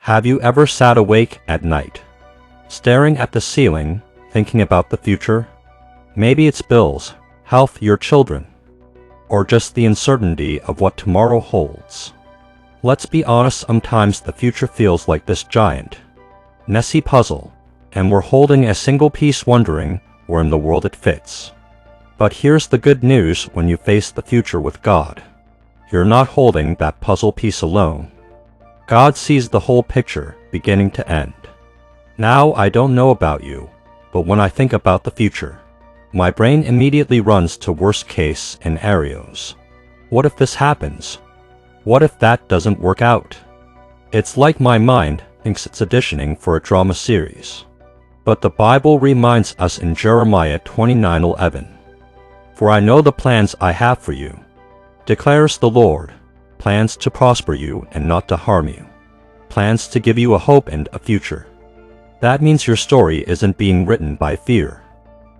Have you ever sat awake at night, staring at the ceiling, thinking about the future? Maybe it's bills, health, your children, or just the uncertainty of what tomorrow holds. Let's be honest, sometimes the future feels like this giant, messy puzzle, and we're holding a single piece wondering where in the world it fits. But here's the good news: when you face the future with God, you're not holding that puzzle piece alone. God sees the whole picture, beginning to end. Now, I don't know about you, but when I think about the future, my brain immediately runs to worst case scenarios. What if this happens? What if that doesn't work out? It's like my mind thinks it's auditioning for a drama series. But the Bible reminds us in Jeremiah 29:11, "For I know the plans I have for you, declares the Lord, plans to prosper you and not to harm you, plans to give you a hope and a future." That means your story isn't being written by fear,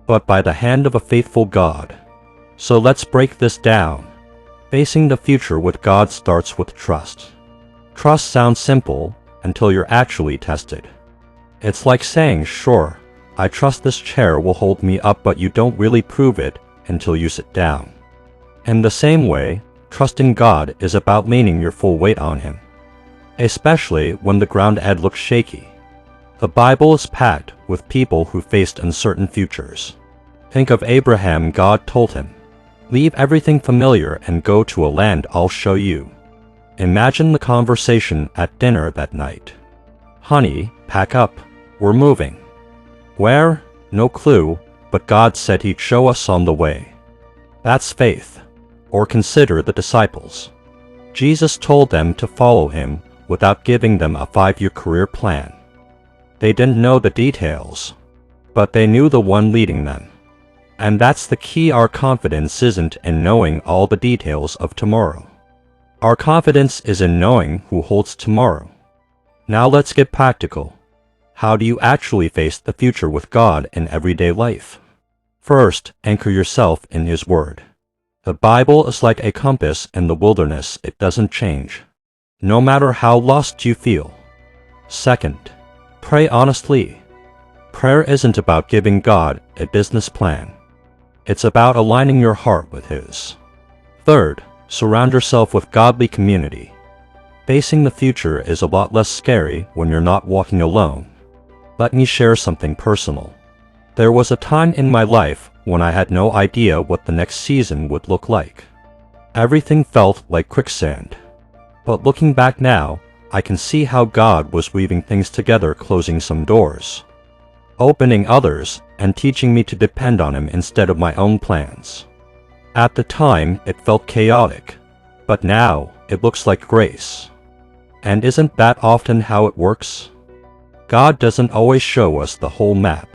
but by the hand of a faithful God. So let's break this down. Facing the future with God starts with trust. Trust sounds simple until you're actually tested. It's like saying, "Sure, I trust this chair will hold me up," but you don't really prove it until you sit down. In the same way, trusting God is about leaning your full weight on Him, especially when the ground looks shaky. The Bible is packed with people who faced uncertain futures. Think of Abraham. God told him, "Leave everything familiar and go to a land I'll show you." Imagine the conversation at dinner that night. "Honey, pack up. We're moving." Where? No clue, but God said He'd show us on the way. That's faith. Or consider the disciples. Jesus told them to follow Him without giving them a 5-year career plan. They didn't know the details, but they knew the one leading them. And that's the key. Our confidence isn't in knowing all the details of tomorrow. Our confidence is in knowing who holds tomorrow. Now let's get practical. How do you actually face the future with God in everyday life? First, anchor yourself in His Word. The Bible is like a compass in the wilderness. It doesn't change, no matter how lost you feel. Second, pray honestly. Prayer isn't about giving God a business plan. It's about aligning your heart with His. Third, surround yourself with godly community. Facing the future is a lot less scary when you're not walking alone. Let me share something personal. There was a time in my life when I had no idea what the next season would look like. Everything felt like quicksand. But looking back now, I can see how God was weaving things together, closing some doors, opening others, and teaching me to depend on Him instead of my own plans. At the time, it felt chaotic, but now it looks like grace. And isn't that often how it works? God doesn't always show us the whole map,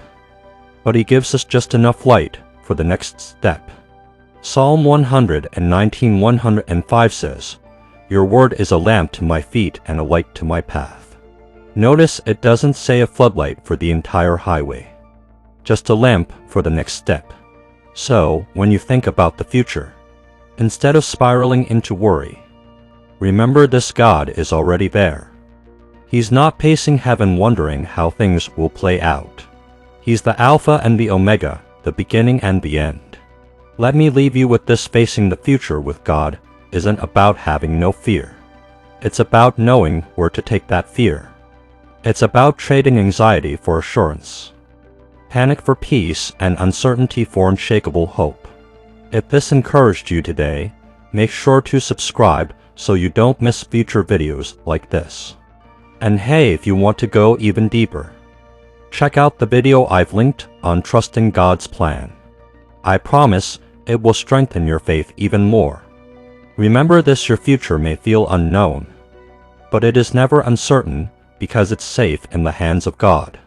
but He gives us just enough light for the next step. Psalm 119:105 says, "Your word is a lamp to my feet and a light to my path." Notice it doesn't say a floodlight for the entire highway, just a lamp for the next step. So, when you think about the future, instead of spiraling into worry, remember this: God is already there. He's not pacing heaven wondering how things will play out. He's the Alpha and the Omega, the beginning and the end. Let me leave you with this: facing the future with God isn't about having no fear. It's about knowing where to take that fear. It's about trading anxiety for assurance, panic for peace, and uncertainty for unshakable hope. If this encouraged you today, make sure to subscribe so you don't miss future videos like this. And hey, if you want to go even deeper, check out the video I've linked on trusting God's plan. I promise it will strengthen your faith even more. Remember this: your future may feel unknown, but it is never uncertain because it's safe in the hands of God.